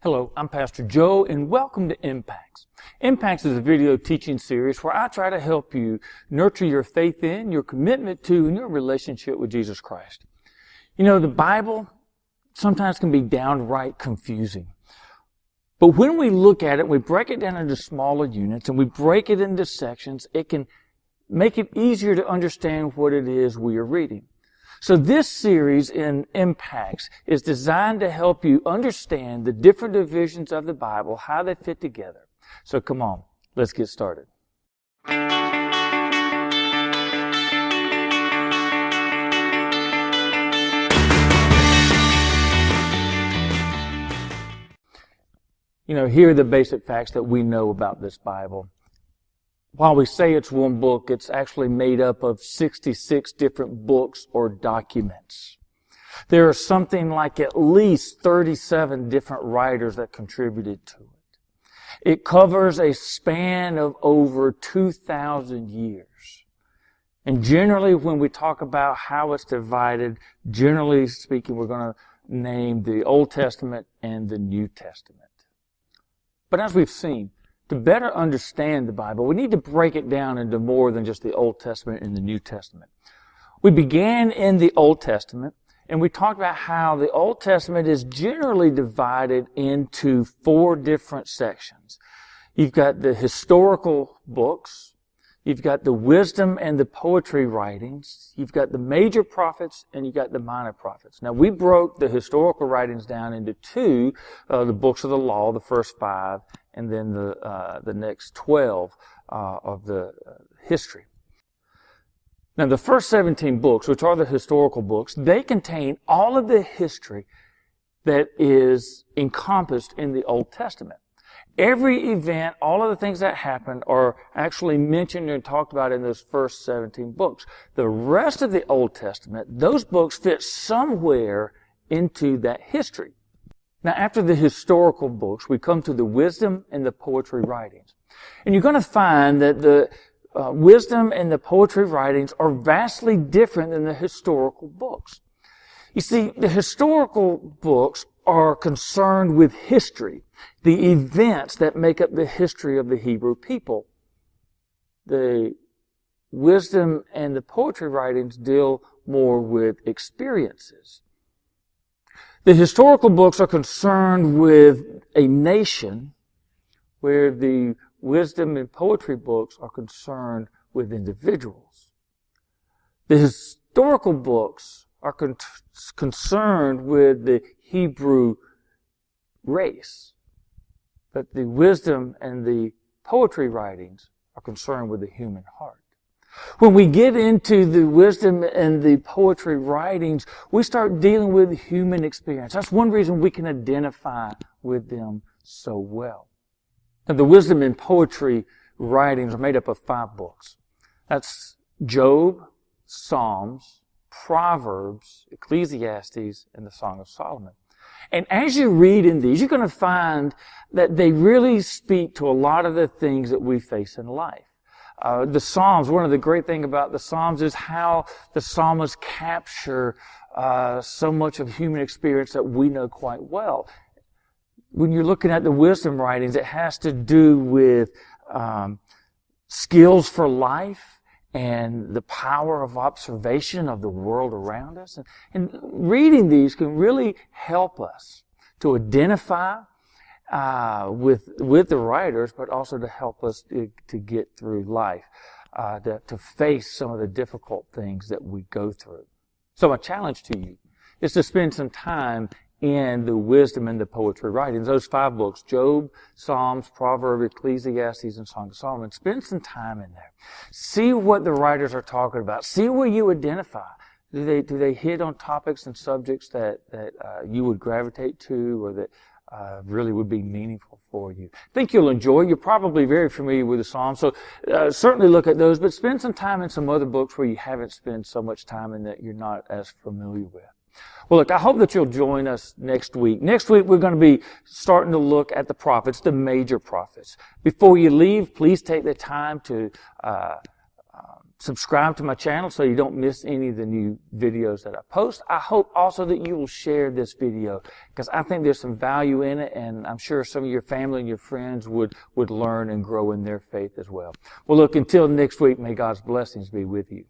Hello, I'm Pastor Joe, and welcome to Impacts. Impacts is a video teaching series where I try to help you nurture your faith in, your commitment to, and your relationship with Jesus Christ. You know, the Bible sometimes can be downright confusing. But when we look at it, we break it down into smaller units, and we break it into sections, it can make it easier to understand what it is we are reading. So this series in Impacts is designed to help you understand the different divisions of the Bible, how they fit together. So come on, let's get started. You know, here are the basic facts that we know about this Bible. While we say it's one book, it's actually made up of 66 different books or documents. There are something like at least 37 different writers that contributed to it. It covers a span of over 2,000 years. And generally, when we talk about how it's divided, generally speaking, we're going to name the Old Testament and the New Testament. But as we've seen, to better understand the Bible, we need to break it down into more than just the Old Testament and the New Testament. We began in the Old Testament, and we talked about how the Old Testament is generally divided into 4 different sections. You've got the historical books, you've got the wisdom and the poetry writings, you've got the major prophets, and you've got the minor prophets. Now, we broke the historical writings down into 2, the books of the law, the first 5, and then the next 12 of the history. Now, the first 17 books, which are the historical books, they contain all of the history that is encompassed in the Old Testament. Every event, all of the things that happened are actually mentioned and talked about in those first 17 books. The rest of the Old Testament, those books fit somewhere into that history. Now, after the historical books, we come to the wisdom and the poetry writings. And you're going to find that the wisdom and the poetry writings are vastly different than the historical books. You see, the historical books are concerned with history, the events that make up the history of the Hebrew people. The wisdom and the poetry writings deal more with experiences. The historical books are concerned with a nation, where the wisdom and poetry books are concerned with individuals. The historical books are concerned with the Hebrew race, but the wisdom and the poetry writings are concerned with the human heart. When we get into the wisdom and the poetry writings, we start dealing with human experience. That's one reason we can identify with them so well. Now, the wisdom and poetry writings are made up of 5 books. That's Job, Psalms, Proverbs, Ecclesiastes, and the Song of Solomon. And as you read in these, you're going to find that they really speak to a lot of the things that we face in life. The Psalms, one of the great things about the Psalms is how the psalmists capture so much of human experience that we know quite well. When you're looking at the wisdom writings, it has to do with skills for life and the power of observation of the world around us. And reading these can really help us to identify with the writers, but also to help us to get through life, to face some of the difficult things that we go through. So my challenge to you is to spend some time in the wisdom and the poetry writings. Those 5 books, Job, Psalms, Proverbs, Ecclesiastes, and Song of Solomon. Spend some time in there. See what the writers are talking about. See where you identify. Do they hit on topics and subjects that you would gravitate to, or that really would be meaningful for you? I think you'll enjoy. You're probably very familiar with the Psalms, so certainly look at those, but spend some time in some other books where you haven't spent so much time in that you're not as familiar with. Well, look, I hope that you'll join us next week. Next week, we're going to be starting to look at the prophets, the major prophets. Before you leave, please take the time to subscribe to my channel so you don't miss any of the new videos that I post. I hope also that you will share this video because I think there's some value in it, and I'm sure some of your family and your friends would learn and grow in their faith as well. Well, look, until next week, may God's blessings be with you.